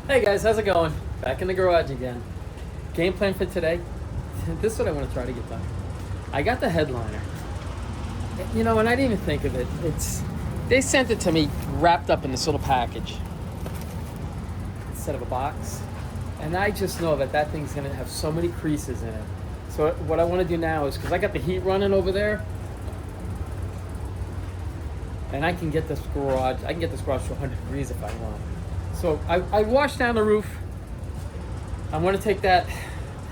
Hey guys, how's it going? Back in the garage again. Game plan for today. This is what I want to try to get done. I got the headliner. And I didn't even think of it. They sent it to me wrapped up in this little package instead of a box. And I just know that thing's going to have so many creases in it. So what I want to do now is, because I got the heat running over there, and I can get this garage to 100 degrees if I want. So I washed down the roof. I want to take that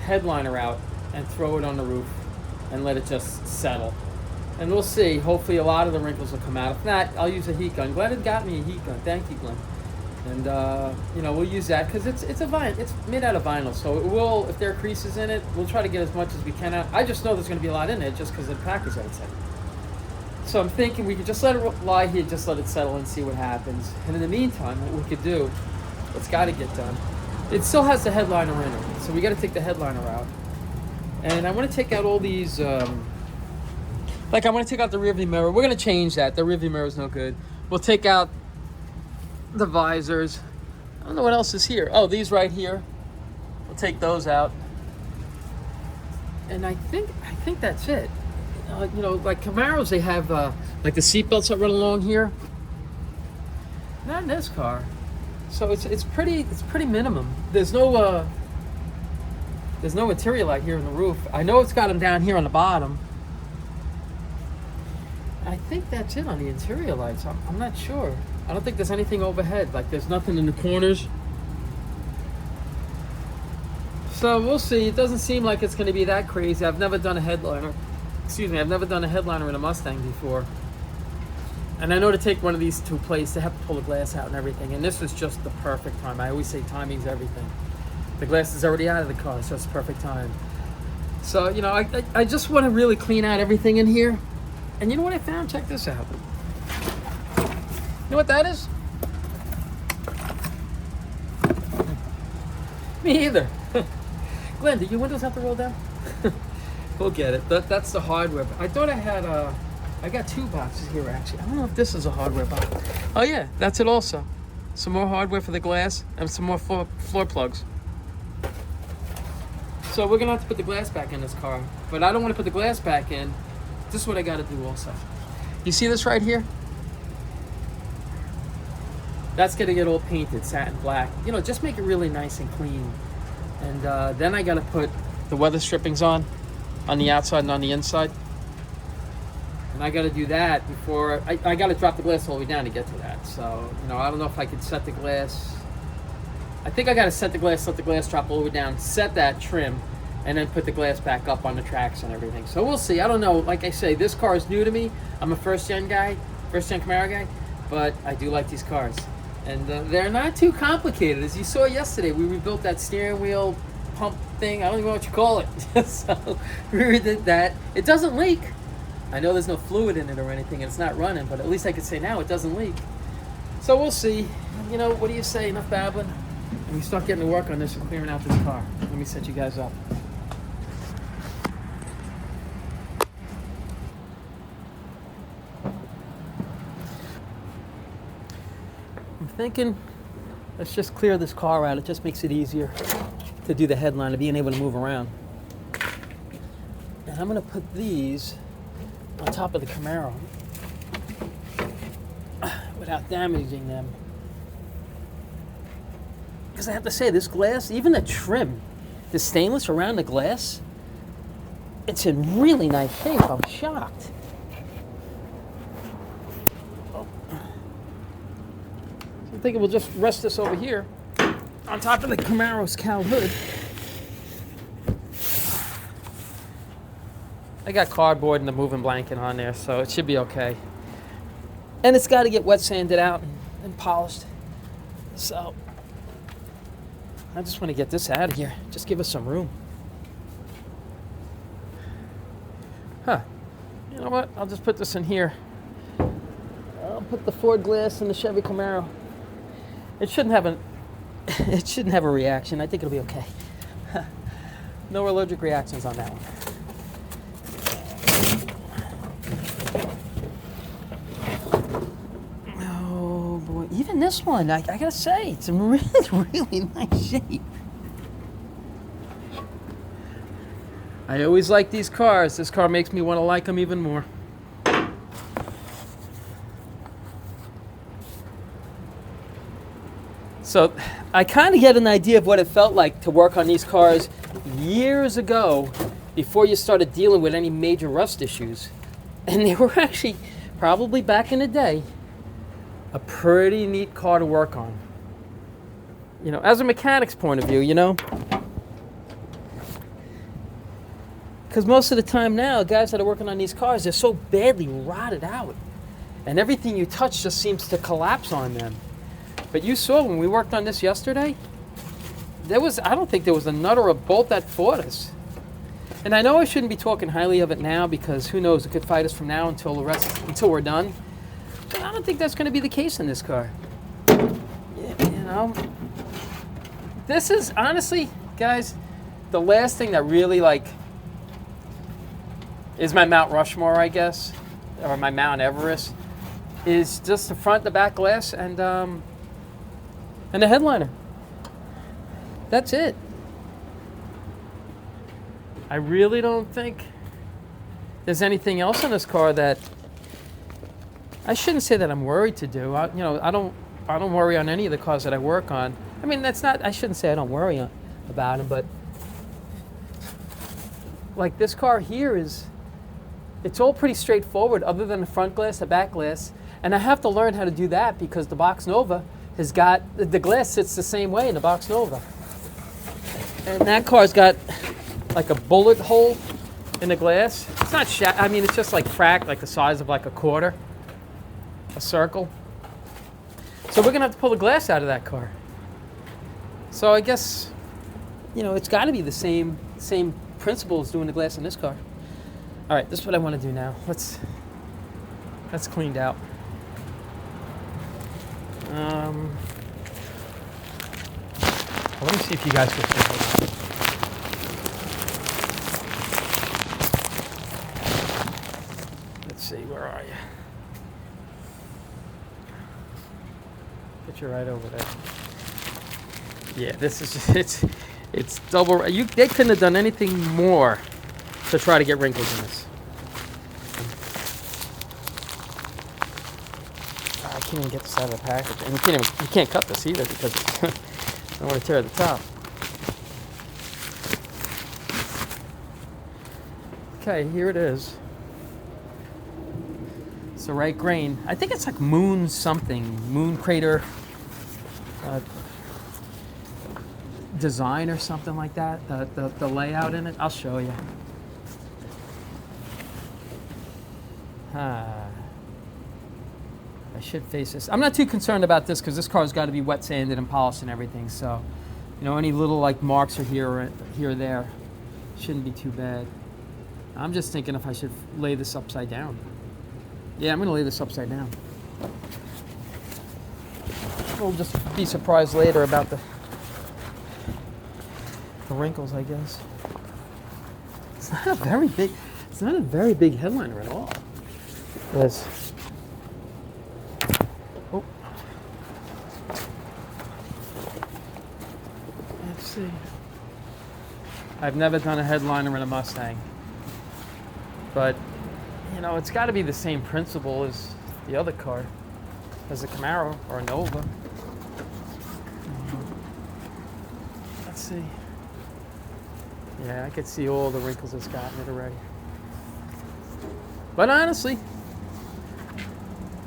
headliner out and throw it on the roof and let it just settle. And we'll see. Hopefully a lot of the wrinkles will come out. If not, I'll use a heat gun. Glenn had got me a heat gun. Thank you, Glenn. And we'll use that because it's a vinyl. It's made out of vinyl, so it will. If there are creases in it, we'll try to get as much as we can out. I just know there's going to be a lot in it just because of the package that it's in. So I'm thinking we could just let it lie here, just let it settle and see what happens. And in the meantime, what we could do, what's got to get done, it still has the headliner in it. So we got to take the headliner out. And I want to take out all these, I want to take out the rearview mirror. We're going to change that. The rearview mirror is no good. We'll take out the visors. I don't know what else is here. Oh, these right here. We'll take those out. And I think that's it. Like Camaros, they have like the seat belts that run along here. Not in this car. So it's pretty minimum. There's no interior light here in the roof. I know it's got them down here on the bottom. I think that's it on the interior lights. I'm not sure. I don't think there's anything overhead. Like there's nothing in the corners. So we'll see. It doesn't seem like it's going to be that crazy. I've never done a headliner. I've never done a headliner in a Mustang before. And I know to take one of these to a place, they have to pull the glass out and everything. And this is just the perfect time. I always say timing's everything. The glass is already out of the car, so it's the perfect time. So, I just want to really clean out everything in here. And you know what I found? Check this out. You know what that is? Me either. Glenn, did your windows have to roll down? We'll get it. That's the hardware. I thought I had I got two boxes here actually. I don't know if this is a hardware box. Oh yeah, that's it also. Some more hardware for the glass and some more floor plugs. So we're gonna have to put the glass back in this car. But I don't want to put the glass back in. This is what I gotta do also. You see this right here? That's gonna get all painted, satin black. Just make it really nice and clean. And then I gotta put the weather strippings on the outside and on the inside. And I got to do that before I got to drop the glass all the way down to get to that. So, I don't know if I could set the glass. I think I got to set the glass, let the glass drop all the way down, set that trim, and then put the glass back up on the tracks and everything. So we'll see. I don't know. Like I say, this car is new to me. I'm a first-gen Camaro guy, but I do like these cars. And they're not too complicated. As you saw yesterday, we rebuilt that steering wheel pump thing. I don't even know what you call it. So we redid that. It doesn't leak. I know there's no fluid in it or anything, and it's not running, but at least I could say now it doesn't leak. So we'll see. What do you say? Enough babbling? And we start getting to work on this and clearing out this car. Let me set you guys up. I'm thinking, let's just clear this car out. It just makes it easier to do the headliner, being able to move around. And I'm going to put these on top of the Camaro without damaging them. Because I have to say, this glass, even the trim, the stainless around the glass, it's in really nice shape. I'm shocked. Oh. So I'm thinking we'll just rest this over here on top of the Camaro's cowl hood. I got cardboard and the moving blanket on there, so it should be okay. And it's got to get wet sanded out and polished. So I just want to get this out of here. Just give us some room. Huh. You know what? I'll just put this in here. I'll put the Ford glass in the Chevy Camaro. It shouldn't have a reaction. I think it'll be okay. No allergic reactions on that one. Even this one, I gotta say, it's in really, really nice shape. I always like these cars. This car makes me want to like them even more. So I kind of get an idea of what it felt like to work on these cars years ago before you started dealing with any major rust issues. And they were actually, probably back in the day, a pretty neat car to work on. You know, as a mechanic's point of view, you know. Because most of the time now, guys that are working on these cars, they're so badly rotted out. And everything you touch just seems to collapse on them. But you saw when we worked on this yesterday, I don't think there was a nut or a bolt that fought us. And I know I shouldn't be talking highly of it now because who knows, it could fight us from now until we're done. But I don't think that's going to be the case in this car. Yeah, you know, this is honestly, guys, the last thing that really is my Mount Rushmore, I guess, or my Mount Everest, is just the front, the back glass, and the headliner. That's it. I really don't think there's anything else in this car that I shouldn't say that I'm worried to do. I don't worry on any of the cars that I work on. I mean, I shouldn't say I don't worry about them, but like this car here it's all pretty straightforward other than the front glass, the back glass. And I have to learn how to do that because the Box Nova has got, the glass sits the same way in the Box Nova. And that car's got like a bullet hole in the glass. It's not it's just like cracked, like the size of like a quarter, a circle. So we're gonna have to pull the glass out of that car. So I guess, you know, it's gotta be the same principle as doing the glass in this car. All right, this is what I want to do now. That's cleaned out. Well, let me see if you guys can see. Let's see, where are you? Get you right over there. Yeah, this is just, it's double. They couldn't have done anything more to try to get wrinkles in this. I can't even get this out of the package, and you can't cut this either because I don't want to tear the top. Okay, here it is. It's the right grain. I think it's like moon crater design or something like that. The layout in it. I'll show you. I should face this. I'm not too concerned about this because this car's got to be wet sanded and polished and everything. So, you know, any little like marks are here or there shouldn't be too bad. I'm just thinking if I should lay this upside down. Yeah, I'm going to lay this upside down. We'll just be surprised later about the wrinkles, I guess. It's not a very big headliner at all. Let's see. I've never done a headliner in a Mustang, but you know, it's got to be the same principle as the other car, as a Camaro or a Nova. Let's see. Yeah, I could see all the wrinkles it's got in it already. But honestly,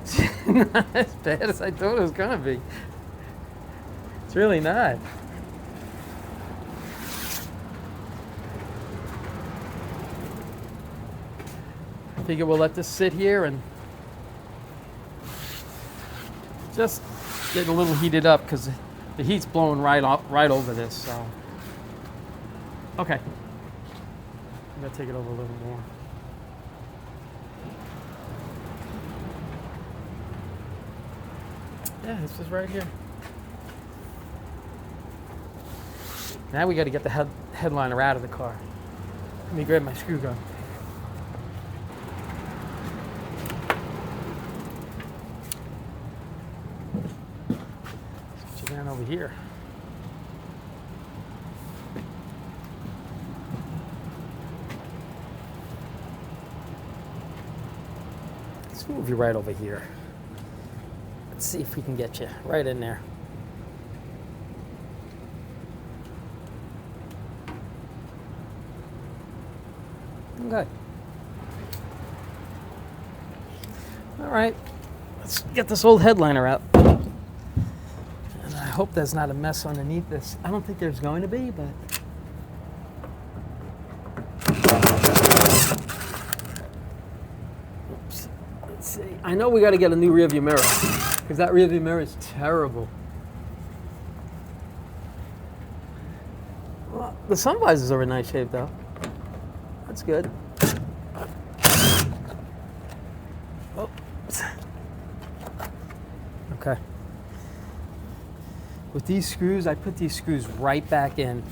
it's not as bad as I thought it was going to be. It's really not. I figure we'll let this sit here and just get a little heated up because the heat's blowing right over this. So, okay, I'm gonna take it over a little more. Yeah, this is right here. Now we got to get the headliner out of the car. Let me grab my screw gun. here. Let's move you right over here. Let's see if we can get you right in there. Okay. All right. Let's get this old headliner out. And I hope there's not a mess underneath this. I don't think there's going to be, but... Oops. Let's see. I know we got to get a new rearview mirror, because that rearview mirror is terrible. Well, the sun visors are in nice shape, though. That's good. Oh. Okay. With these screws, I put these screws right back in.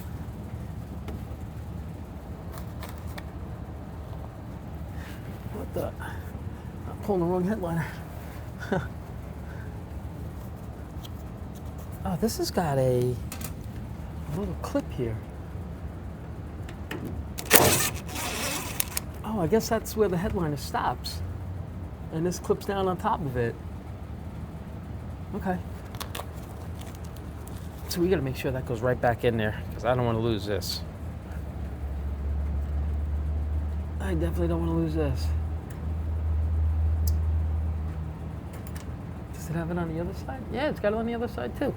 What the? I'm pulling the wrong headliner. Oh, this has got a little clip here. Oh, I guess that's where the headliner stops. And this clips down on top of it. Okay. So we gotta make sure that goes right back in there, because I don't want to lose this. I definitely don't want to lose this. Does it have it on the other side? Yeah, it's got it on the other side too.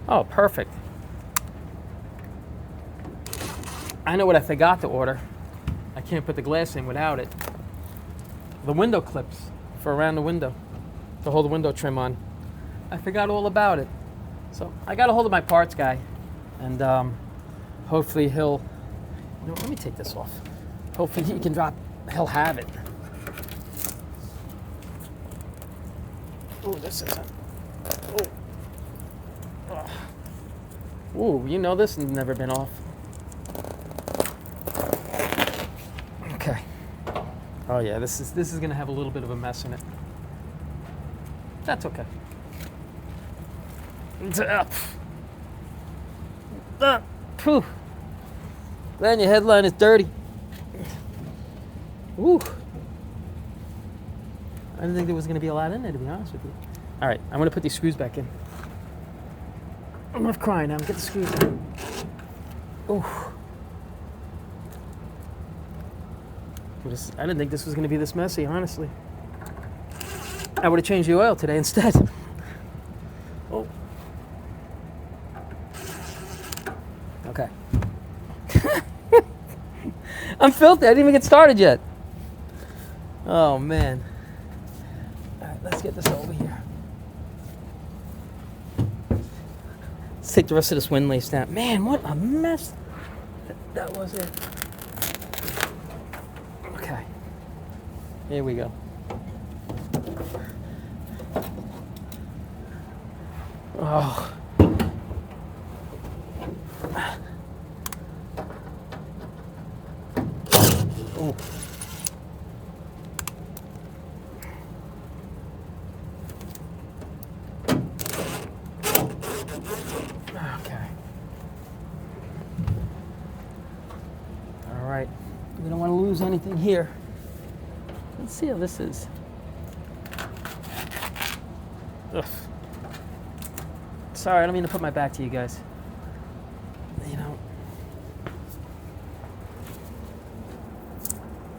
Oh, perfect. I know what I forgot to order. I can't put the glass in without it. The window clips for around the window to hold the window trim on. I forgot all about it. So I got a hold of my parts guy, and hopefully he'll, you know, let me take this off. Hopefully he can he'll have it. Oh, this isn't. Oh. Ooh, you know this has never been off. Okay. Oh yeah, this is gonna have a little bit of a mess in it. That's okay. Man, your headline is dirty. Ooh. I didn't think there was gonna be a lot in there, to be honest with you. All right, I'm gonna put these screws back in. Enough crying now. Get the screws in. Ooh. I didn't think this was going to be this messy, honestly. I would have changed the oil today instead. Oh. Okay. I'm filthy. I didn't even get started yet. Oh, man. All right, let's get this over here. Let's take the rest of this windlace down. Man, what a mess. That was it. Okay. Here we go. Oh. Oh. Okay. All right. We don't want to lose anything here. Let's see how this is. Ugh. Sorry, I don't mean to put my back to you guys. You know.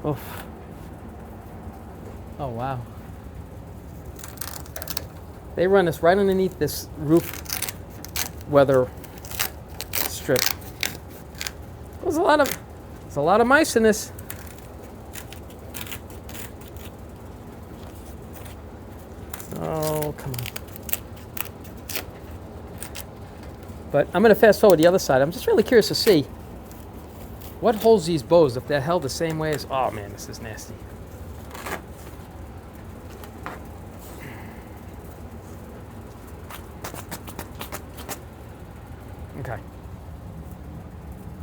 Oof. Oh, wow. They run this right underneath this roof weather strip. There's a lot of mice in this. Oh, come on. But I'm going to fast forward the other side. I'm just really curious to see what holds these bows, if they're held the same way as... Oh, man, this is nasty. Okay.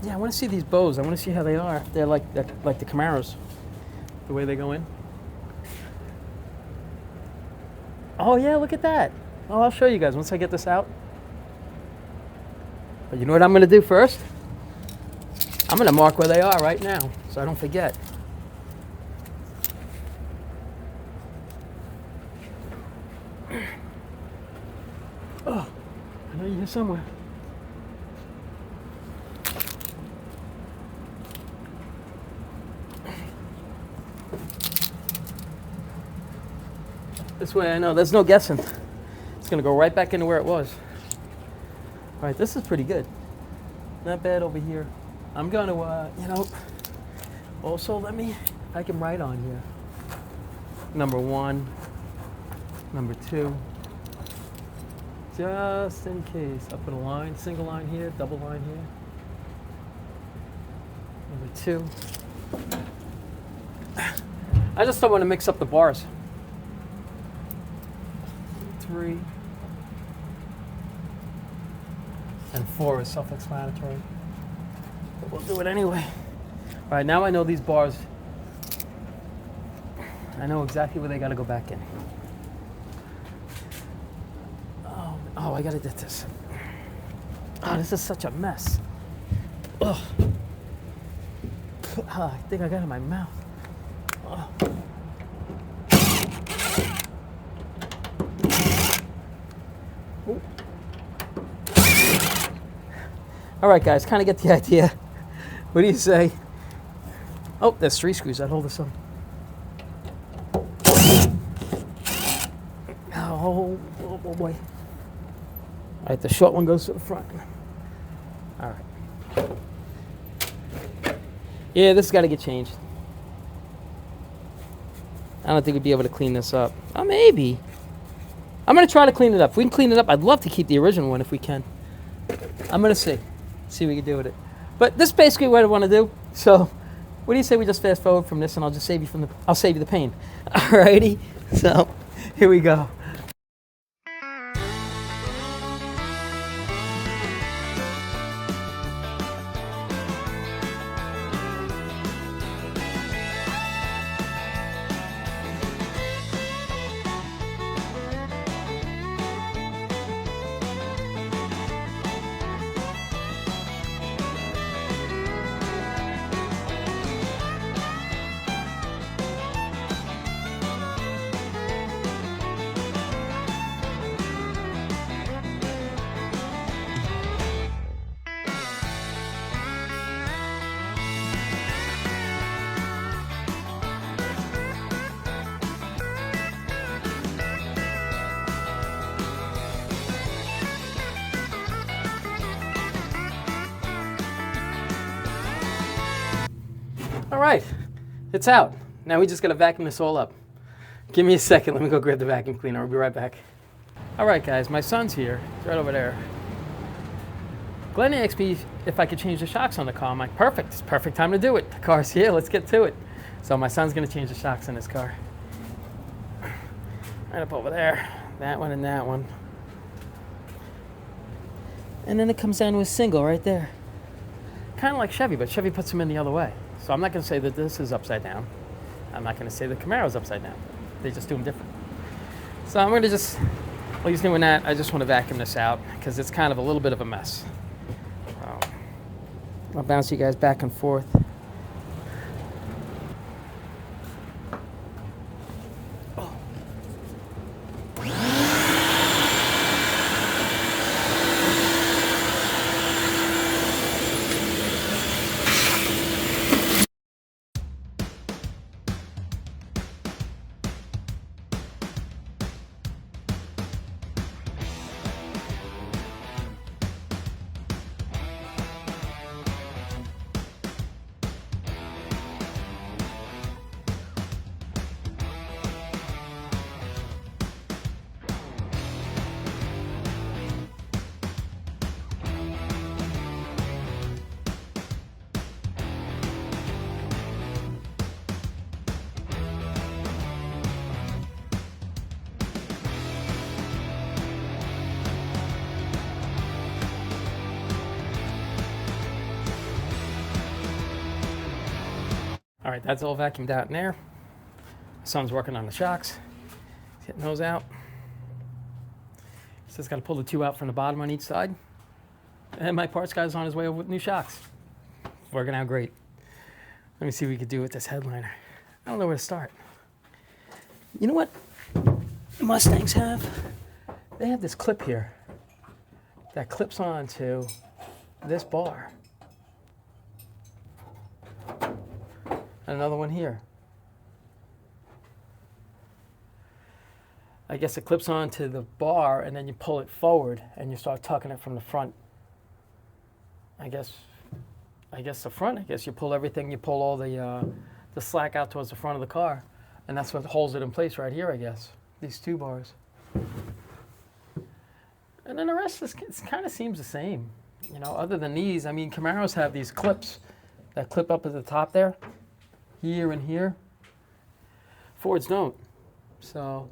Yeah, I want to see these bows. I want to see how they are. They're like the Camaros, the way they go in. Oh, yeah, look at that. Oh, I'll show you guys once I get this out. But you know what I'm going to do first? I'm going to mark where they are right now so I don't forget. Oh, I know you're here somewhere. This way I know there's no guessing. It's going to go right back into where it was. All right, this is pretty good. Not bad over here. I'm going to, also let me, I can write on here. Number 1, number 2. Just in case. I'll put a line, single line here, double line here. Number 2. I just don't want to mix up the bars. 3. And 4 is self-explanatory. But we'll do it anyway. All right, now I know these bars. I know exactly where they got to go back in. Oh, I got to get this. Oh, this is such a mess. Ugh. I think I got it in my mouth. Ugh. All right, guys, kind of get the idea. What do you say? Oh, there's 3 screws. That hold this on. Oh boy. All right, the short one goes to the front. All right. Yeah, this has got to get changed. I don't think we'd be able to clean this up. Oh, maybe. I'm going to try to clean it up. If we can clean it up, I'd love to keep the original one if we can. I'm going to see what we can do with it. But this is basically what I want to do. So what do you say we just fast forward from this and I'll just save you I'll save you the pain. Alrighty. So here we go. All right, it's out. Now we just gotta vacuum this all up. Give me a second, let me go grab the vacuum cleaner. I'll be right back. All right, guys, my son's here. He's right over there. Glenn asked me if I could change the shocks on the car. I'm like, perfect, it's perfect time to do it. The car's here, let's get to it. So my son's gonna change the shocks in his car. Right up over there, that one and that one. And then it comes down to a single right there. Kind of like Chevy, but Chevy puts them in the other way. So I'm not going to say that this is upside down. I'm not going to say the Camaro's upside down. They just do them different. So I'm going to just, while he's doing that, I just want to vacuum this out because it's kind of a little bit of a mess. So I'll bounce you guys back and forth. All right, that's all vacuumed out in there. My son's working on the shocks. He's getting those out. He's just got to pull the 2 out from the bottom on each side. And my parts guy's on his way over with new shocks. Working out great. Let me see what we could do with this headliner. I don't know where to start. You know what Mustangs have? They have this clip here that clips onto this bar. And another one here. I guess it clips onto the bar and then you pull it forward and you start tucking it from the front. I guess the front. I guess you pull everything. You pull all the slack out towards the front of the car, and that's what holds it in place right here. I guess these two bars, and then the rest is kind of seems the same. You know, other than these, I mean, Camaros have these clips that clip up at the top there, here and here. Fords don't. So,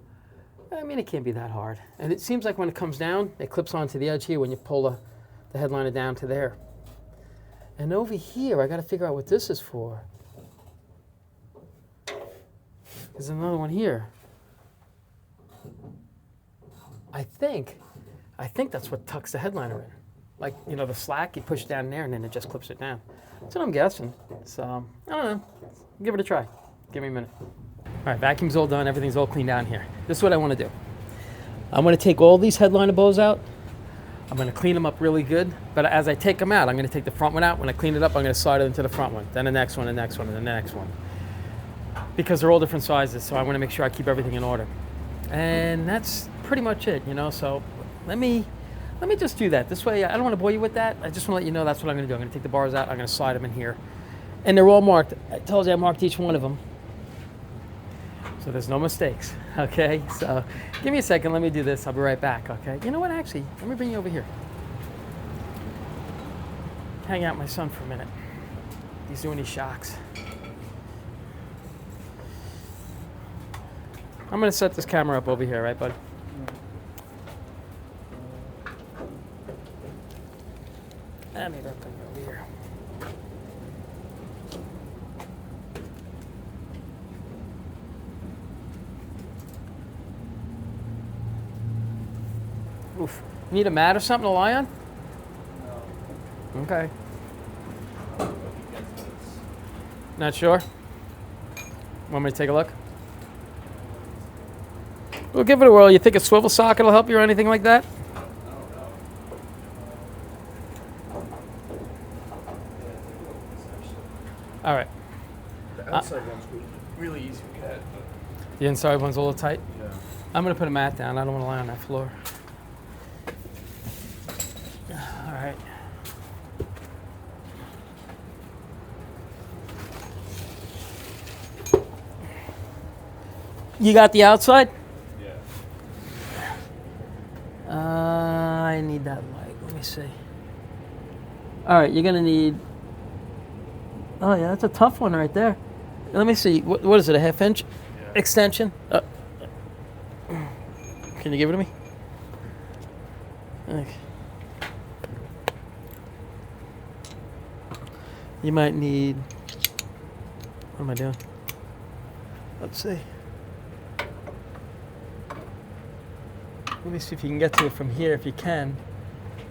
I mean, it can't be that hard. And it seems like when it comes down, it clips onto the edge here when you pull the headliner down to there. And over here, I got to figure out what this is for. There's another one here. I think that's what tucks the headliner in. Like, you know, the slack, you push down there and then it just clips it down. That's what I'm guessing. So, I don't know. Give it a try. Give me a minute. All right, vacuum's all done. Everything's all cleaned down here. This is what I want to do. I'm going to take all these headliner bows out. I'm going to clean them up really good. But as I take them out, I'm going to take the front one out. When I clean it up, I'm going to slide it into the front one. Then the next one, the next one, and the next one. Because they're all different sizes, so I want to make sure I keep everything in order. And that's pretty much it, you know. So let me just do that. This way, I don't want to bore you with that. I just want to let you know that's what I'm going to do. I'm going to take the bars out. I'm going to slide them in here. And they're all marked. I told you I marked each one of them. So there's no mistakes, okay? So give me a second. Let me do this. I'll be right back, okay? You know what, actually? Let me bring you over here. Hang out with my son for a minute. He's doing these shocks. I'm going to set this camera up over here, right, bud? Let me bring you over here. Oof. Need a mat or something to lie on? No. Okay. Not sure? Want me to take a look? We'll give it a whirl. You think a swivel socket will help you or anything like that? All right. The outside one's really easy to get. The inside one's a little tight? Yeah. I'm going to put a mat down. I don't want to lie on that floor. All right. You got the outside? Yeah. I need that light. Let me see. All right, you're going to need... Oh, yeah, that's a tough one right there. Let me see. What is it, a half-inch extension? Can you give it to me? Okay. You might need... What am I doing? Let's see. Let me see if you can get to it from here, if you can.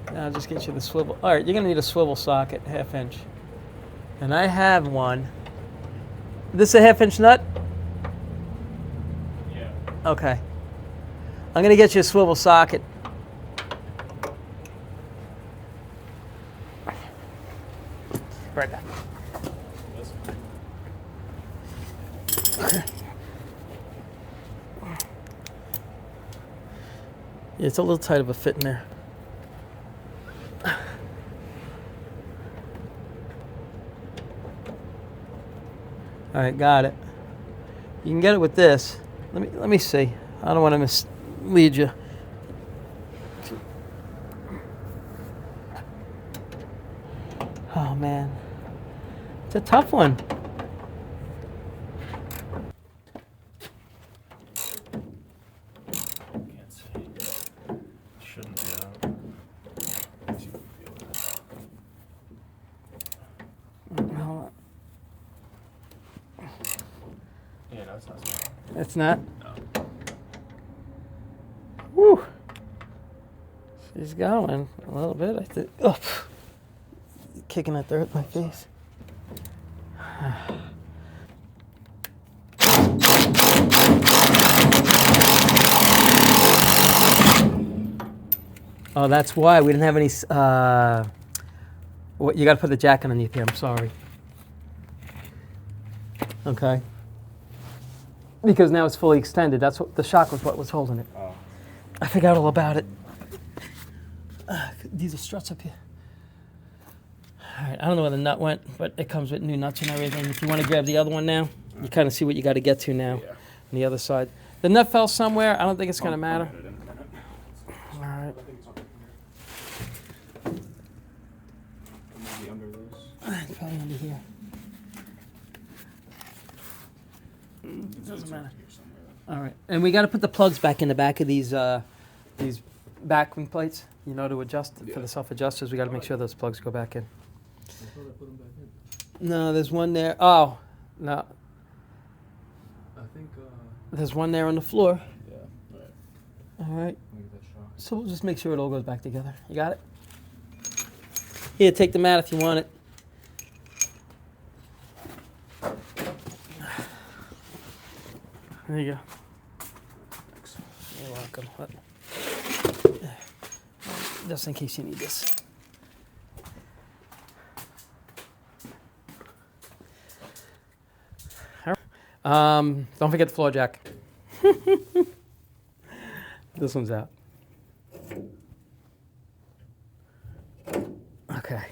I'll just get you the swivel. All right, you're going to need a swivel socket, half-inch. And I have one. This a half-inch nut? Yeah. Okay. I'm going to get you a swivel socket. Right back. Yeah, it's a little tight of a fit in there. All right, got it. You can get it with this. Let me see. I don't want to mislead you. Oh man, it's a tough one. Can't see. Shouldn't be out. Hold on. Yeah, no, it's not. It's not? No. Woo! Jeez. He's going a little bit, I think. Oh, kicking that dirt in my face. Oh, that's why we didn't have any. What, you got to put the jack underneath here. I'm sorry. Okay. Because now it's fully extended. That's what the shock was. What was holding it. Oh. I forgot all about it. These are struts up here. All right. I don't know where the nut went, but it comes with new nuts and everything. If you want to grab the other one now, you kind of see what you got to get to now. Yeah. On the other side. The nut fell somewhere. I don't think it's going to matter. All right. Maybe under this. It's probably under here. It doesn't matter. All right, and we got to put the plugs back in the back of these backing plates. You know, to adjust for the self-adjusters. We got to make sure those plugs go back in. I thought I put them back in. No, there's one there. Oh, no, I think. there's one there on the floor. Yeah. Alright. All right. Let me get that shot. So we'll just make sure it all goes back together. You got it? Here, take the mat if you want it. There you go. You're welcome. Just in case you need this. Don't forget the floor jack. This one's out. Okay.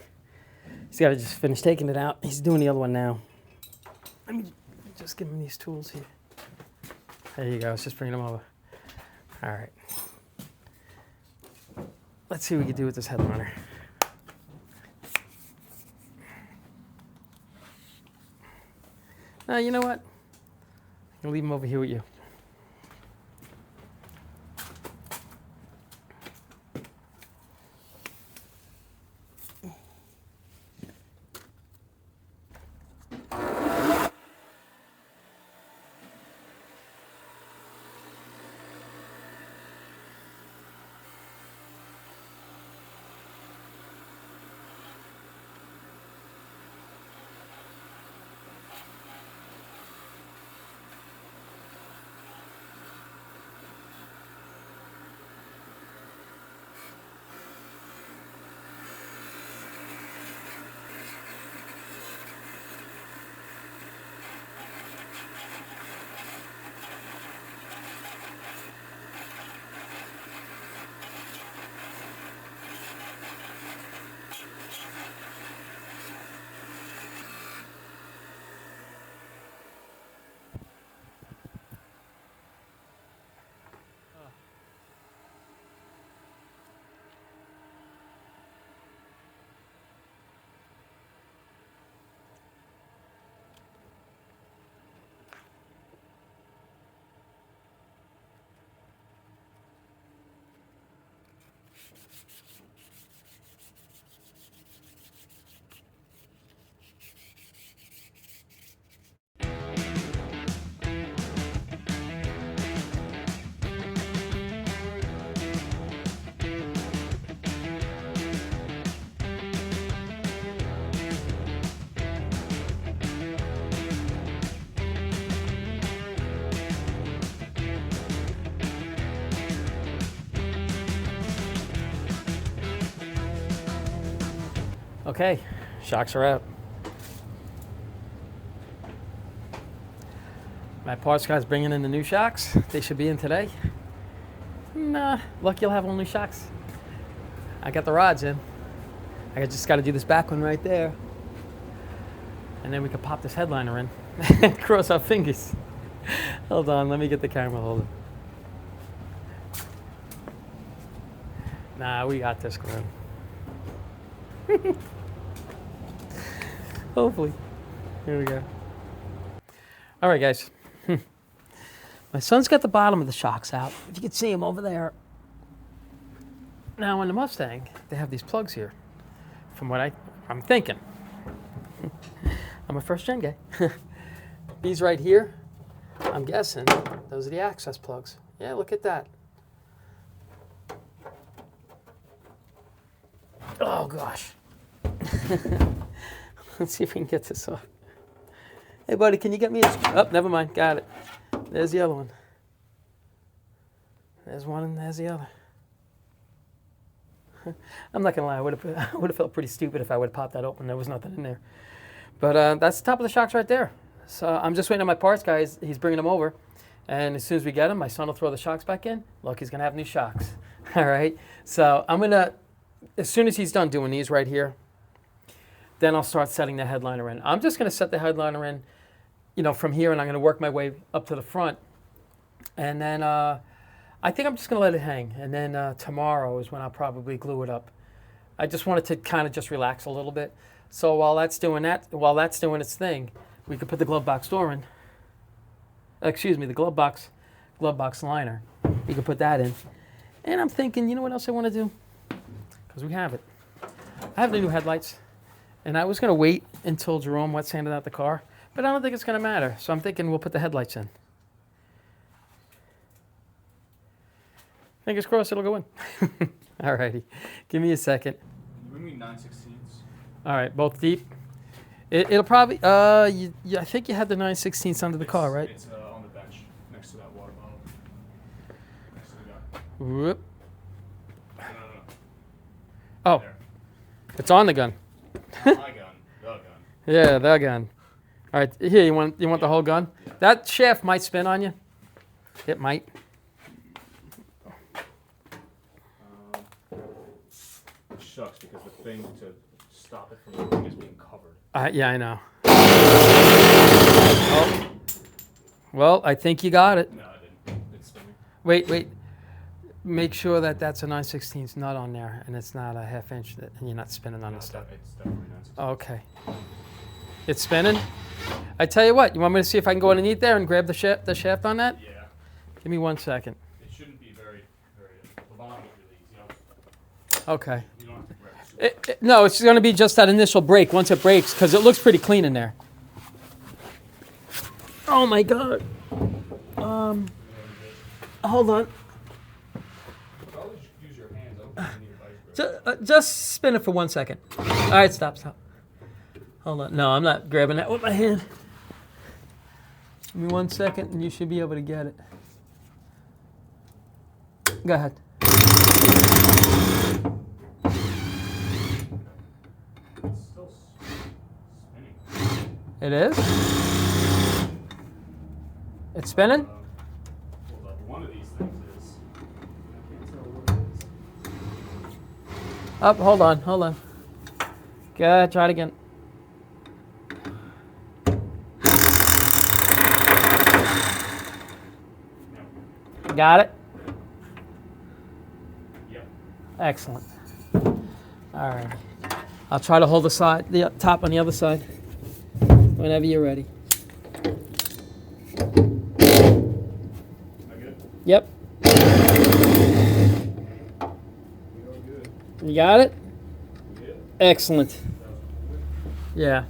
He's got to just finish taking it out. He's doing the other one now. Let me just give him these tools here. There you go. Let's just bring them over. All right. Let's see what we can do with this headliner. You know what? I'll leave him over here with you. Okay, shocks are out. My parts guy's bringing in the new shocks. They should be in today. Nah, lucky you'll have all new shocks. I got the rods in. I just got to do this back one right there. And then we can pop this headliner in and cross our fingers. Hold on, let me get the camera holder. Nah, we got this, Glenn. Hopefully. Here we go. All right, guys. My son's got the bottom of the shocks out. If you can see him over there. Now on the Mustang, they have these plugs here. From what I'm thinking. I'm a first gen guy. These right here, I'm guessing, those are the access plugs. Yeah, look at that. gosh. Let's see if we can get this off. Hey, buddy, can you get me a... Oh, never mind. Got it. There's the other one. There's one and there's the other. I'm not going to lie. I would have felt pretty stupid if I would have popped that open. There was nothing in there. But that's the top of the shocks right there. So I'm just waiting on my parts guy. He's bringing them over. And as soon as we get them, my son will throw the shocks back in. Look, he's going to have new shocks. All right. So I'm going to, as soon as he's done doing these right here, then I'll start setting the headliner in. I'm just going to set the headliner in, you know, from here, and I'm going to work my way up to the front. And then I think I'm just going to let it hang. And then tomorrow is when I'll probably glue it up. I just wanted to kind of just relax a little bit. So while that's doing its thing, we could put the glove box door in. Excuse me, the glove box liner. You can put that in. And I'm thinking, you know what else I want to do? Because we have it. I have the new headlights. And I was going to wait until Jerome wet sanded out the car. But I don't think it's going to matter. So I'm thinking we'll put the headlights in. Fingers crossed it'll go in. All righty. Give me a second. You bring me 9/16. All right, both deep. It'll probably, I think you had the 9/16 under the car, right? It's on the bench next to that water bottle. Next to the guy. Whoop. No. Oh, There. it's on the gun. Not my gun. The gun. Yeah, the gun. All right, here, you want the whole gun? Yeah. That shaft might spin on you. It might. It shucks because the thing to stop it from moving is being covered. Yeah, I know. Oh. Well, I think you got it. No, I didn't. It's spinning. Wait. Make sure that that's a 9/16 nut on there, and it's not a half inch, and you're not spinning on the stuff. It's definitely 9/16. Okay. It's spinning? I tell you what, you want me to see if I can go underneath there and grab the shaft on that? Yeah. Give me 1 second. It shouldn't be very. The bottom is really easy. Okay. You don't have to grab it. No, it's going to be just that initial break once it breaks, because it looks pretty clean in there. Oh my God. Hold on. Probably just use your hands. I don't think you need a vice grip. Just spin it for 1 second. All right, stop. Hold on. No, I'm not grabbing that with my hand. Give me 1 second, and you should be able to get it. Go ahead. It's still spinning. It is? It's spinning? Hold up. One of these things is. I can't tell what it is. Up, hold on. Go, try it again. Got it? Yep. Excellent. All right. I'll try to hold the top on the other side whenever you're ready. Am I good? Yep. We are good. You got it? Yeah. Excellent. Yeah.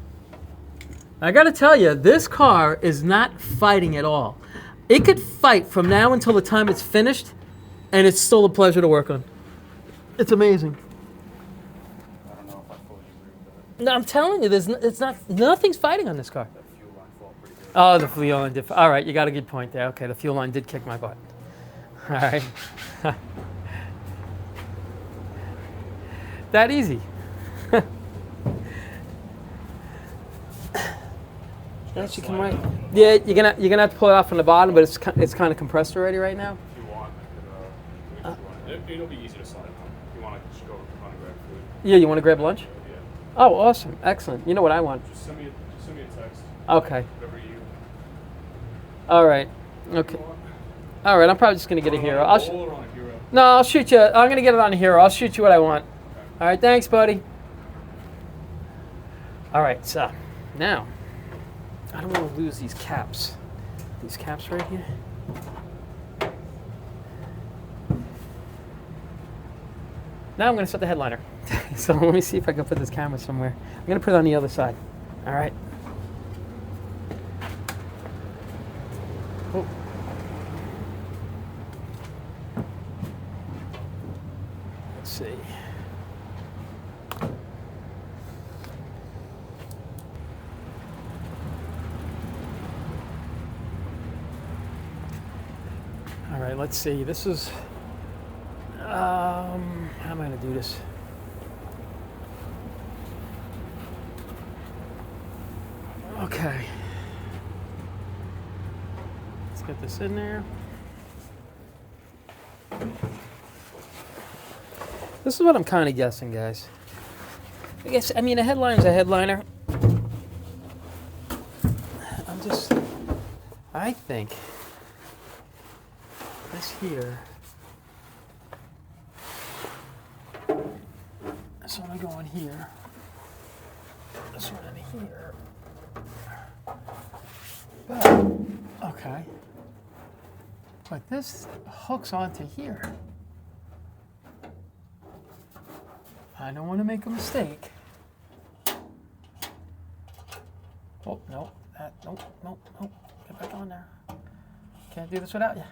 I got to tell you, this car is not fighting at all. It could fight from now until the time it's finished, and it's still a pleasure to work on. It's amazing. I don't know if I fully agree with that. No, I'm telling you, nothing's fighting on this car. That fuel line felt pretty good. Oh, the fuel line did. All right, you got a good point there. Okay, the fuel line did kick my butt. All right. That easy. Yes, you can right. Yeah, you're gonna have to pull it off from the bottom, but it's kind of compressed already right now. If you want, I could, it'll be easy to slide on. If you want, I can just go run and grab food. Yeah, you want to grab lunch? Yeah. Oh, awesome, excellent. You know what I want. Just send me a text. Okay. Whatever you. All right. Okay. All right. I'm probably just gonna get a hero. Hero. No, I'll shoot you. I'm gonna get it on a hero. I'll shoot you what I want. Okay. All right. Thanks, buddy. All right. So now, I don't want to lose these caps. These caps right here. Now I'm going to set the headliner. So let me see if I can put this camera somewhere. I'm going to put it on the other side. All right. Oh. Let's see. All right, let's see. This is, how am I going to do this? Okay. Let's get this in there. This is what I'm kind of guessing, guys. I mean, a headliner's a headliner. I think this here, this one I go in here, this one in here. But, okay. But this hooks onto here. I don't want to make a mistake. Oh, no, nope. Get back on there. Can't do this without you.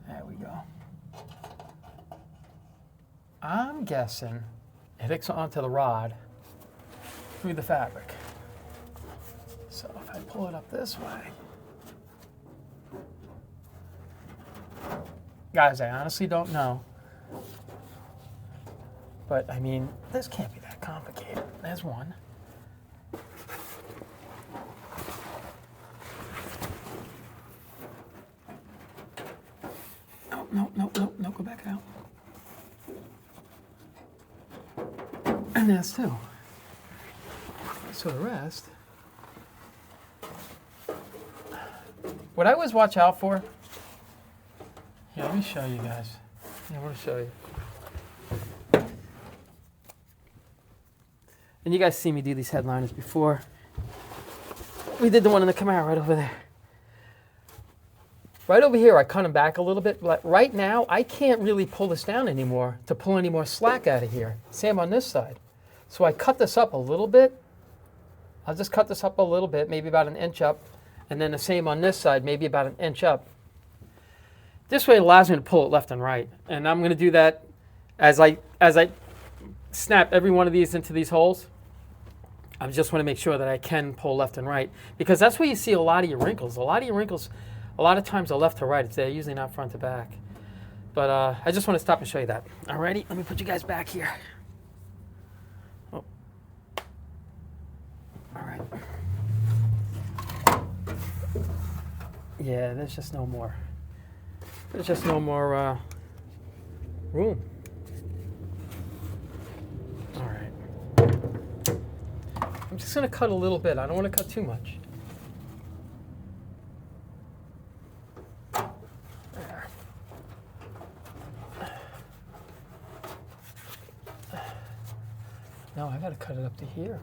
There we go. I'm guessing it hooks onto the rod through the fabric. So if I pull it up this way, guys, I honestly don't know. But I mean, this can't be that complicated. There's one. No, go back out. And that's two. So the rest, what I always watch out for, here, let me show you guys. I want to show you. And you guys see me do these headliners before. We did the one in the Camaro right over there. Right over here, I cut them back a little bit. But right now, I can't really pull this down anymore to pull any more slack out of here. Same on this side. So I cut this up a little bit. I'll just cut this up a little bit, maybe about an inch up. And then the same on this side, maybe about an inch up. This way it allows me to pull it left and right. And I'm going to do that as I snap every one of these into these holes. I just want to make sure that I can pull left and right. Because that's where you see a lot of your wrinkles. A lot of times are left to right. They're usually not front to back. But I just want to stop and show you that. Alrighty, let me put you guys back here. Oh. All right. Yeah, there's just no more. There's just no more room. All right. I'm just going to cut a little bit. I don't want to cut too much. No, I gotta cut it up to here.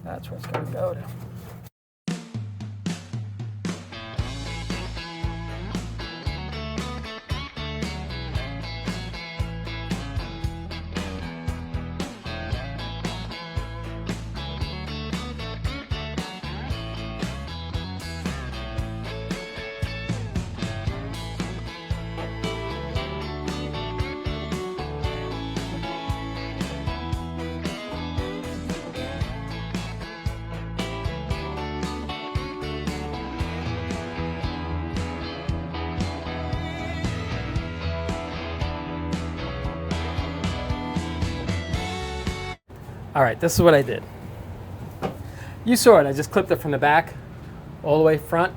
That's where it's gonna go to. All right, this is what I did. You saw it, I just clipped it from the back all the way front.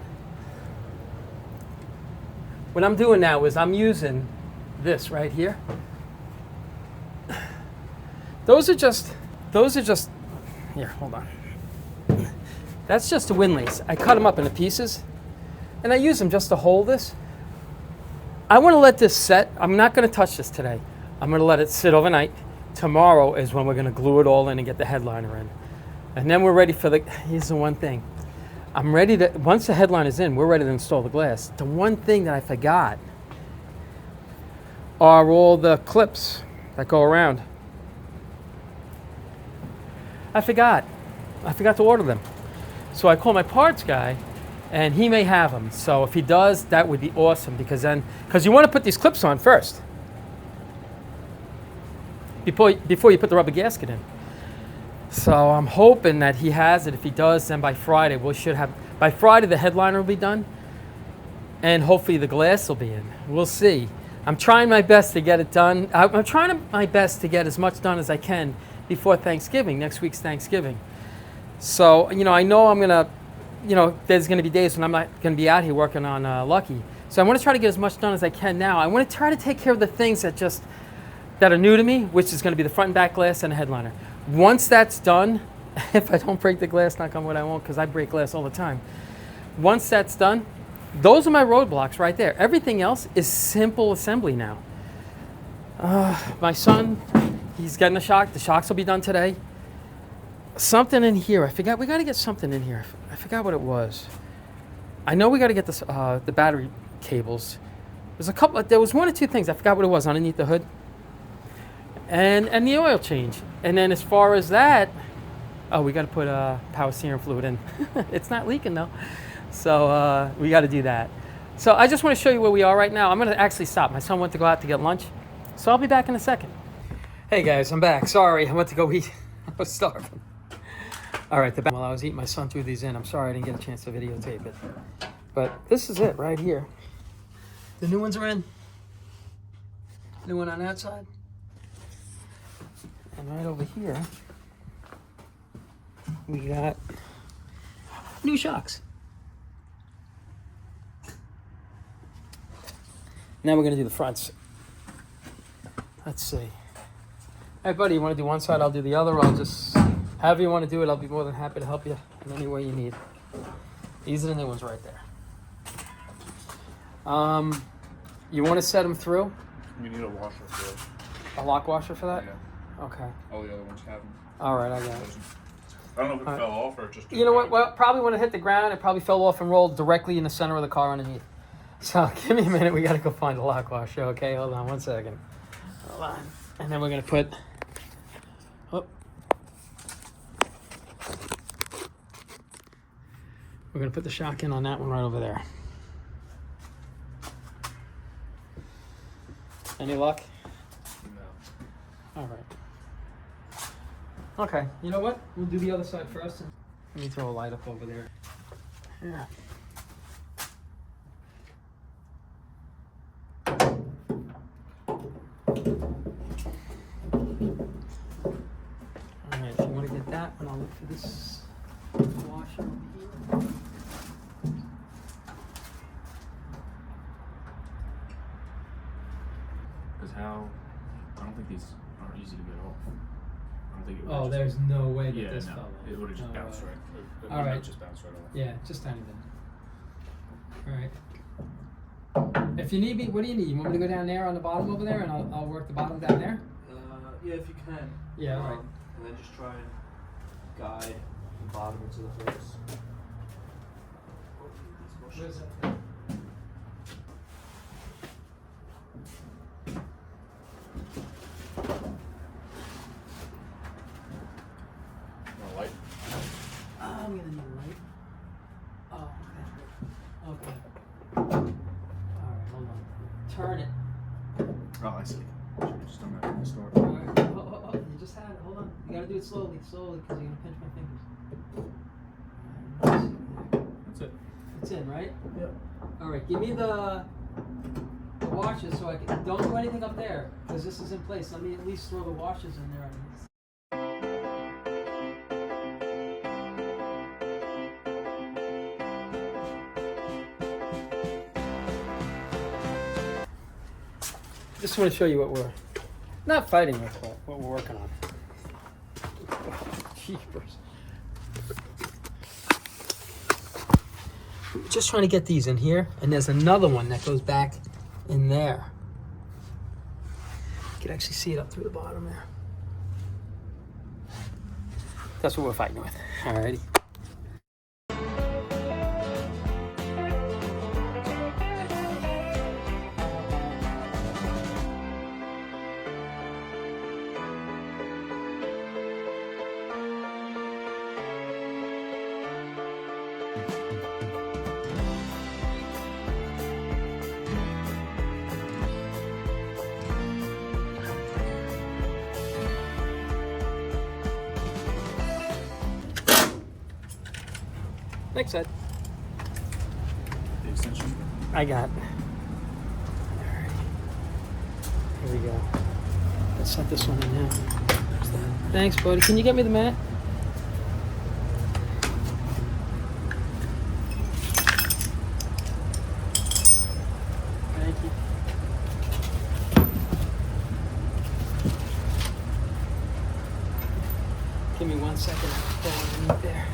What I'm doing now is I'm using this right here. Those are just, here, hold on. That's just a windlace. I cut them up into pieces and I use them just to hold this. I want to let this set. I'm not going to touch this today. I'm going to let it sit overnight. Tomorrow is when we're going to glue it all in and get the headliner in. And then we're ready for here's the one thing. I'm ready to, once the headliner is in, we're ready to install the glass. The one thing that I forgot are all the clips that go around. I forgot to order them. So I called my parts guy and he may have them. So if he does, that would be awesome because you want to put these clips on first. Before you put the rubber gasket in. So I'm hoping that he has it. If he does, then by Friday we should have, By Friday, the headliner will be done, and hopefully the glass will be in. We'll see. I'm trying my best to get it done. I'm trying my best to get as much done as I can before Thanksgiving. Next week's Thanksgiving. So, I know I'm going to, there's going to be days when I'm not going to be out here working on Lucky. So I want to try to get as much done as I can now. I want to try to take care of the things that are new to me, which is going to be the front and back glass and the headliner. Once that's done, if I don't break the glass, knock on wood, I won't, because I break glass all the time. Once that's done, those are my roadblocks right there. Everything else is simple assembly now. My son, he's getting a shock. The shocks will be done today. Something in here. I forgot. We got to get something in here. I forgot what it was. I know we got to get this, the battery cables. There's a couple. There was one or two things. I forgot what it was underneath the hood. And the oil change. And then as far as that, we got to put power steering fluid in. It's not leaking though. So we got to do that. So I just want to show you where we are right now. I'm going to actually stop. My son went to go out to get lunch. So I'll be back in a second. Hey guys, I'm back. Sorry, I went to go eat. I was starving. All right, while I was eating, my son threw these in. I'm sorry I didn't get a chance to videotape it. But this is it right here. The new ones are in. New one on that side. And right over here, we got new shocks. Now we're going to do the fronts. Let's see. Hey, buddy, you want to do one side? I'll do the other. I'll just, however you want to do it, I'll be more than happy to help you in any way you need. These are the new ones right there. You want to set them through? We need a washer for it. A lock washer for that? Yeah. Okay. All the other ones have them. All right, I got it. I don't know if it fell off or just. You know what? Well, probably when it hit the ground, it probably fell off and rolled directly in the center of the car underneath. So give me a minute. We got to go find the lock washer. Okay, hold on one second. Hold on. And then we're going to put... Oh. We're going to put the shock in on that one right over there. Any luck? No. All right. Okay, you know what? We'll do the other side first. Let me throw a light up over there. Yeah. All right, if you want to get that one, I'll look for this washer over here. Because how? I don't think these are easy to get off. I don't think it would. Oh, there's no way that Yeah, this no. fell off. It would have just No bounced way. right. It All would right. have just bounced right off. Yeah, just tiny bit. All right. If you need me, what do you need? You want me to go down there on the bottom over there, and I'll work the bottom down there? Yeah, if you can. Yeah, all right. And then just try and guide the bottom into the holes. Where's that? Want a light? I'm gonna need a light. Oh, okay. Okay. Alright, hold on. Turn it. Oh, I see. Should've just done that from the start. Alright. Oh, you just had it. Hold on. You gotta do it slowly, because you're gonna pinch my fingers. That's it. It's in, right? Yep. Alright, give me the washers so I can. Don't do anything up there, because this is in place. Let me at least throw the washers in there. Just want to show you what we're not fighting with, but what we're working on. Jeepers. Just trying to get these in here, and there's another one that goes back in there. You can actually see it up through the bottom there. That's what we're fighting with. Alrighty. Next side. I got. Alright. Here we go. Let's set this one in now. Thanks, buddy. Can you get me the mat? Thank you. Give me 1 second. I'll go underneath there.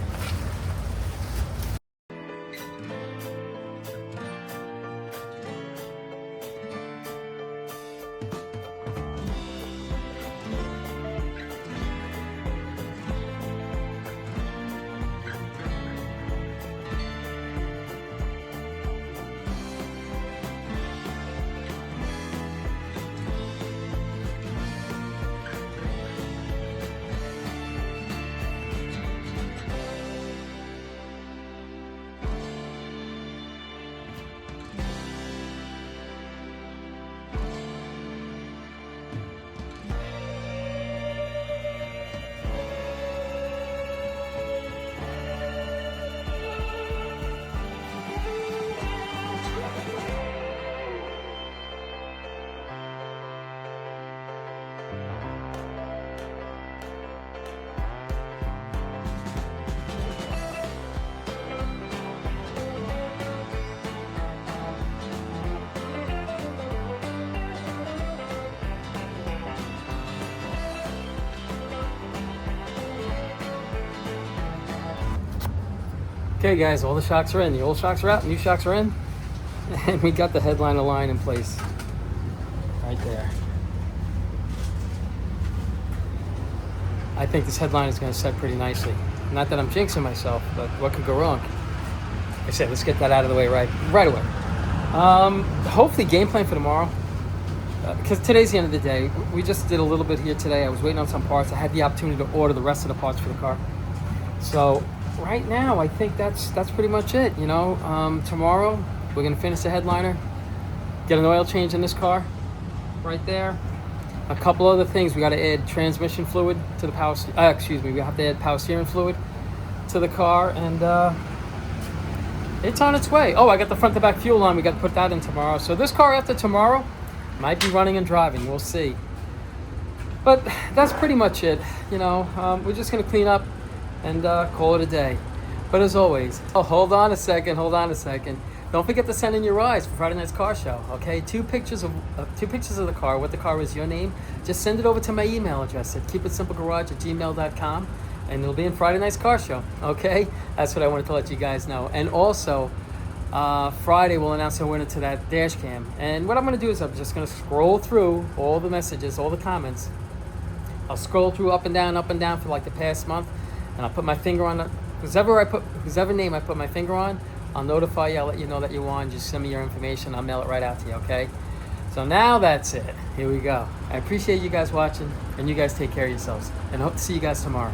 Okay guys, all the shocks are in. The old shocks are out, new shocks are in. And we got the headliner line in place. Right there. I think this headline is going to set pretty nicely. Not that I'm jinxing myself, but what could go wrong? Like I said, let's get that out of the way right away. Hopefully game plan for tomorrow. Because today's the end of the day. We just did a little bit here today. I was waiting on some parts. I had the opportunity to order the rest of the parts for the car. So right now, I think that's pretty much it. You know, tomorrow we're gonna finish the headliner, get an oil change in this car, right there. A couple other things. We got to add transmission fluid to the power. Excuse me. We have to add power steering fluid to the car, and it's on its way. Oh, I got the front to back fuel line. We got to put that in tomorrow. So this car after tomorrow might be running and driving. We'll see. But that's pretty much it. You know, we're just gonna clean up and call it a day. But as always, hold on a second. Don't forget to send in your rides for Friday night's car show. Okay, two pictures of the car. What the car is, your name. Just send it over to my email address at keepitsimplegarage@gmail.com, and it'll be in Friday night's car show. Okay, that's what I wanted to let you guys know. And also, Friday we'll announce the winner to that dash cam. And what I'm going to do is I'm just going to scroll through all the messages, all the comments. I'll scroll through up and down for like the past month. And I'll put my finger on whoever name I put my finger on, I'll notify you, I'll let you know that you won. Just send me your information, I'll mail it right out to you, okay? So now that's it. Here we go. I appreciate you guys watching, and you guys take care of yourselves. And I hope to see you guys tomorrow.